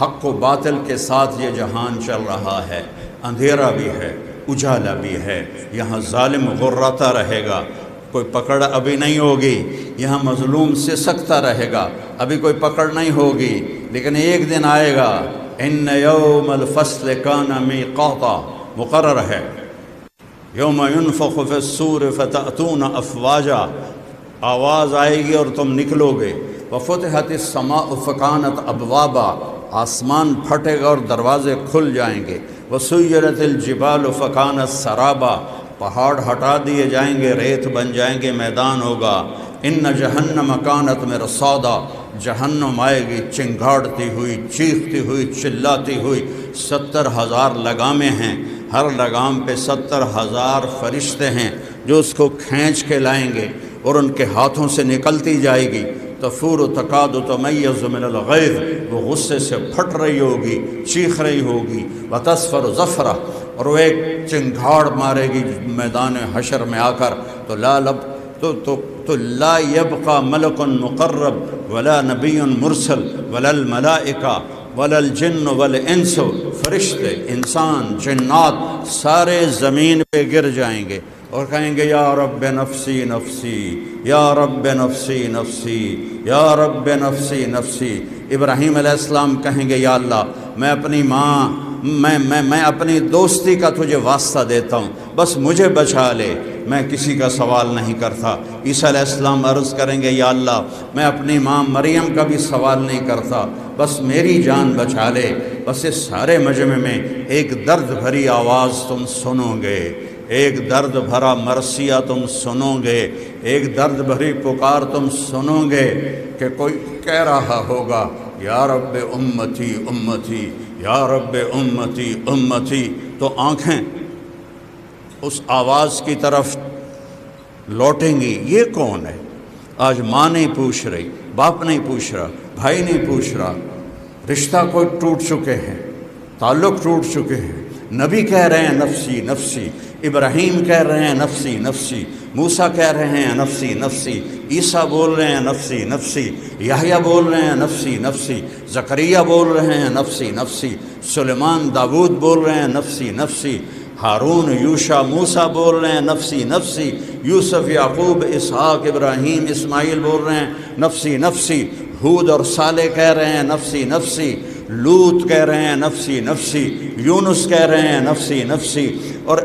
حق و باطل کے ساتھ یہ جہان چل رہا ہے، اندھیرا بھی ہے، اجالا بھی ہے، یہاں ظالم غراتا رہے گا، کوئی پکڑ ابھی نہیں ہوگی، یہاں مظلوم سسکتا رہے گا، ابھی کوئی پکڑ نہیں ہوگی، لیکن ایک دن آئے گا، ان یوم الفصل کان میقاتا، مقرر ہے، یوم ینفخ فی الصور فتأتون افواجا، آواز آئے گی اور تم نکلو گے، وفتحت السماء فکانت ابوابا، آسمان پھٹے گا اور دروازے کھل جائیں گے، وسیرت الجبال فکانت سرابا، پہاڑ ہٹا دیے جائیں گے، ریت بن جائیں گے، میدان ہوگا، ان جہنم کانت مرصادا، جہنم آئے گی چنگھاڑتی ہوئی، چیختی ہوئی، چلاتی ہوئی، 70,000 لگامیں ہیں، ہر لگام پہ 70,000 فرشتے ہیں جو اس کو کھینچ کے لائیں گے اور ان کے ہاتھوں سے نکلتی جائے گی، تفور تکاد تمیز من الغیظ، وہ غصے سے پھٹ رہی ہوگی، چیخ رہی ہوگی، وتصفر ظفرہ، اور وہ ایک چنگھاڑ مارے گی میدان حشر میں آ کر، تو لا یبقى ملک مقرب ولا نبی مرسل ولا الملائکہ ولا الجن والانس، فرشتے، انسان، جنات سارے زمین پہ گر جائیں گے اور کہیں گے یا رب نفسی نفسی، یا رب نفسی نفسی، یا رب نفسی نفسی۔ ابراہیم علیہ السلام کہیں گے یا اللہ میں اپنی ماں، میں اپنی دوستی کا تجھے واسطہ دیتا ہوں، بس مجھے بچا لے، میں کسی کا سوال نہیں کرتا۔ عیسیٰ علیہ السلام عرض کریں گے یا اللہ میں اپنی ماں مریم کا بھی سوال نہیں کرتا، بس میری جان بچا لے۔ بس اس سارے مجمع میں ایک درد بھری آواز تم سنو گے، ایک درد بھرا مرثیہ تم سنو گے، ایک درد بھری پکار تم سنو گے کہ کوئی کہہ رہا ہوگا یا رب امتی امتی، یا رب امتی امتی۔ تو آنکھیں اس آواز کی طرف لوٹیں گی، یہ کون ہے؟ آج ماں نہیں پوچھ رہی، باپ نہیں پوچھ رہا، بھائی نہیں پوچھ رہا، رشتہ کوئی ٹوٹ چکے ہیں، تعلق ٹوٹ چکے ہیں، نبی کہہ رہے ہیں نفسی نفسی، ابراہیم کہہ رہے ہیں نفسی نفسی، موسیٰ کہہ رہے ہیں نفسی نفسی، عیسیٰ بول رہے ہیں نفسی نفسی، یحییٰ بول رہے ہیں نفسی نفسی، زکریا بول رہے ہیں نفسی نفسی، سلیمان داؤد بول رہے ہیں نفسی نفسی، ہارون یوشع موسیٰ بول رہے ہیں نفسی نفسی، یوسف یعقوب اسحاق ابراہیم اسماعیل بول رہے ہیں نفسی نفسی، ہود اور صالح کہہ رہے ہیں نفسی نفسی، لوط کہہ رہے ہیں نفسی نفسی، یونس کہہ رہے ہیں نفسی نفسی، اور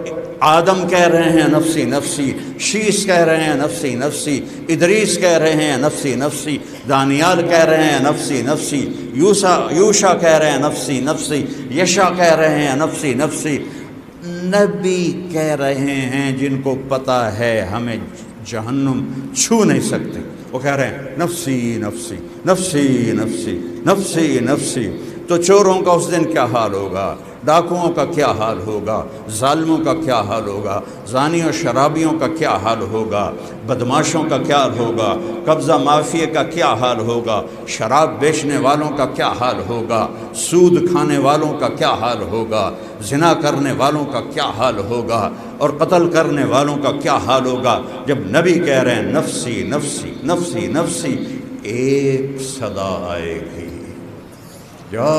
آدم کہہ رہے ہیں نفسی نفسی، شیس کہہ رہے ہیں نفسی نفسی، ادریس کہہ رہے ہیں نفسی نفسی، دانیال کہہ رہے ہیں نفسی نفسی، یوشع کہہ رہے ہیں نفسی نفسی، یشع کہہ رہے ہیں نفسی نفسی۔ نبی کہہ رہے ہیں جن کو پتہ ہے ہمیں جہنم چھو نہیں سکتے، وہ کہہ رہے ہیں نفسی نفسی نفسی نفسی نفسی نفسی۔ تو چوروں کا اس دن کیا حال ہوگا، ڈاکوؤں کا کیا حال ہوگا، ظالموں کا کیا حال ہوگا، زانیوں شرابیوں کا کیا حال ہوگا، بدماشوں کا کیا حال ہوگا، قبضہ مافیے کا کیا حال ہوگا، شراب بیچنے والوں کا کیا حال ہوگا، سود کھانے والوں کا کیا حال ہوگا، زنا کرنے والوں کا کیا حال ہوگا، اور قتل کرنے والوں کا کیا حال ہوگا، جب نبی کہہ رہے ہیں نفسی نفسی نفسی نفسی۔ ایک صدا آئے گی یا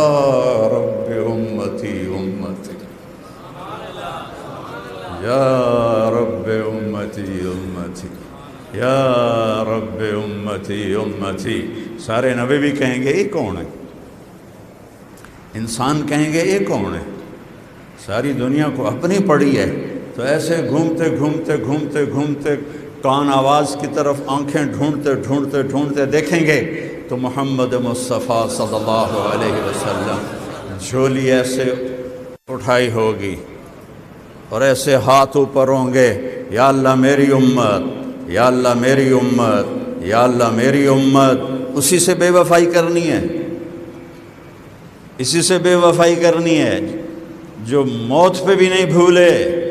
رب امتی امتی، یا رب امتی امتی، یا رب امتی امتی۔ سارے نبی بھی کہیں گے یہ کون ہے، انسان کہیں گے یہ کون ہے، ساری دنیا کو اپنی پڑی ہے، تو ایسے گھومتے گھومتے گھومتے گھومتے کان آواز کی طرف آنکھیں ڈھونڈتے ڈھونڈتے ڈھونڈتے دیکھیں گے تو محمد مصطفیٰ صلی اللہ علیہ وسلم جھولی ایسے اٹھائی ہوگی اور ایسے ہاتھ اوپر ہوں گے، یا اللہ میری امت، یا اللہ میری امت، یا اللہ میری امت۔ اسی سے بے وفائی کرنی ہے، اسی سے بے وفائی کرنی ہے جو موت پہ بھی نہیں بھولے،